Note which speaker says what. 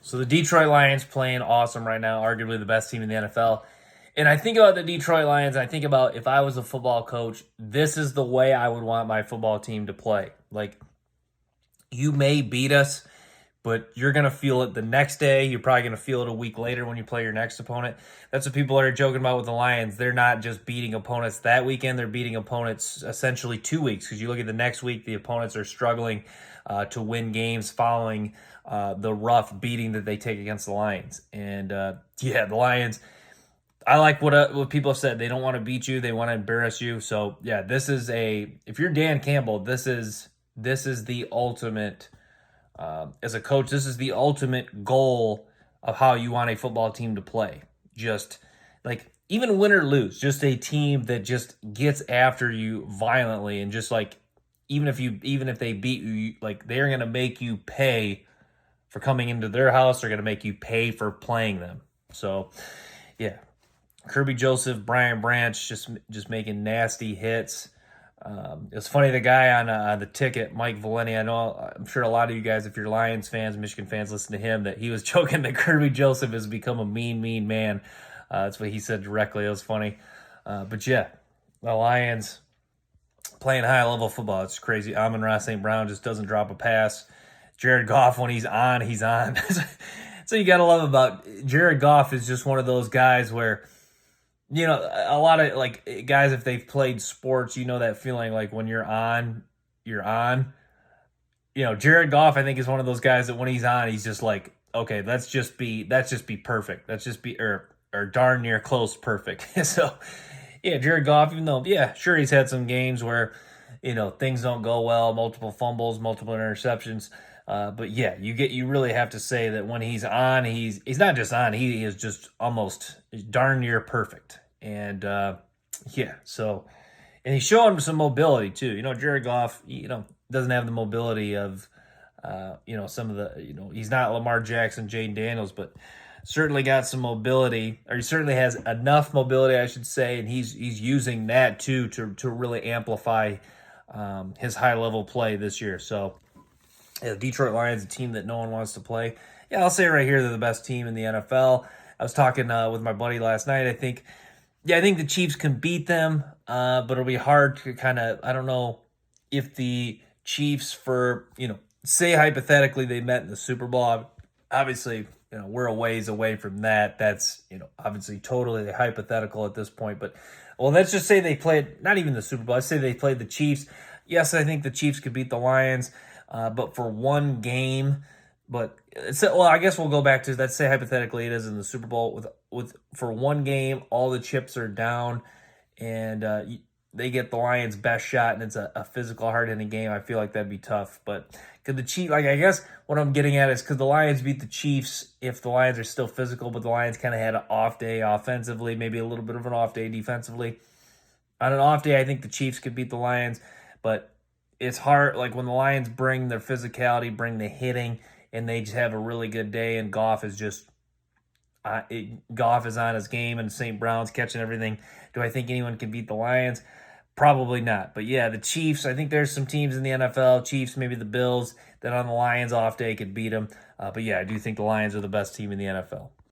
Speaker 1: So the Detroit Lions playing awesome right now, arguably the best team in the NFL. And I think about the Detroit Lions, I think about if I was a football coach, this is the way I would want my football team to play. Like, you may beat us, but you're going to feel it the next day. You're probably going to feel it a week later when you play your next opponent. That's what people are joking about with the Lions. They're not just beating opponents that weekend, they're beating opponents essentially 2 weeks, because you look at the next week, the opponents are struggling to win games following the rough beating that they take against the Lions. And yeah, the Lions, I like what people have said. They don't want to beat you, they want to embarrass you. So yeah, this is if you're Dan Campbell, this is the ultimate as a coach, this is the ultimate goal of how you want a football team to play. Just like, even win or lose, just a team that just gets after you violently, and just like, even if they beat you, like, they're gonna make you pay for coming into their house. They're gonna make you pay for playing them. So yeah, Kirby Joseph, Brian Branch, just making nasty hits. It's funny, the guy on the ticket, Mike Valenti. I'm sure a lot of you guys, if you're Lions fans, Michigan fans, listen to him. That he was joking that Kirby Joseph has become a mean, mean man. That's what he said directly. It was funny, but yeah, the Lions playing high level football. It's crazy. Amon-Ra St. Brown just doesn't drop a pass. Jared Goff, when he's on, he's on. So you got to love about Jared Goff is just one of those guys where, a lot of, like, guys, if they've played sports, that feeling like when you're on, you're on. Jared Goff, I think, is one of those guys that when he's on, he's just like, okay, let's just be perfect. Let's just be or darn near close perfect. So yeah, Jared Goff, even though, yeah, sure, he's had some games where, things don't go well, multiple fumbles, multiple interceptions. But yeah, you really have to say that when he's on, he's not just on, he is just almost darn near perfect. And yeah, so, and he's showing some mobility too. Jared Goff, doesn't have the mobility of some of the, he's not Lamar Jackson, Jaden Daniels, but certainly got some mobility, or he certainly has enough mobility, I should say, and he's using that too to really amplify his high level play this year. So yeah, the Detroit Lions, a team that no one wants to play. Yeah, I'll say right here, they're the best team in the NFL. I was talking with my buddy last night. I think the Chiefs can beat them, but it'll be hard to kind of, I don't know if the Chiefs, say hypothetically they met in the Super Bowl. Obviously, we're a ways away from that. That's, obviously totally hypothetical at this point. But, well, let's just say they played, not even the Super Bowl. Let's say they played the Chiefs. Yes, I think the Chiefs could beat the Lions, but for one game. But I guess we'll go back to, let's say hypothetically it is in the Super Bowl with for one game, all the chips are down, and they get the Lions' best shot, and it's a physical, hard-hitting game. I feel like that'd be tough. But could the Chiefs, I guess what I'm getting at is, could the Lions beat the Chiefs if the Lions are still physical, but the Lions kind of had an off day offensively, maybe a little bit of an off day defensively? On an off day, I think the Chiefs could beat the Lions, but it's hard. Like, when the Lions bring their physicality, bring the hitting, and they just have a really good day, and Goff is just Goff is on his game, and St. Brown's catching everything. Do I think anyone can beat the Lions? Probably not. But yeah, the Chiefs, I think there's some teams in the NFL, Chiefs, maybe the Bills, that on the Lions off day could beat them. But yeah, I do think the Lions are the best team in the NFL.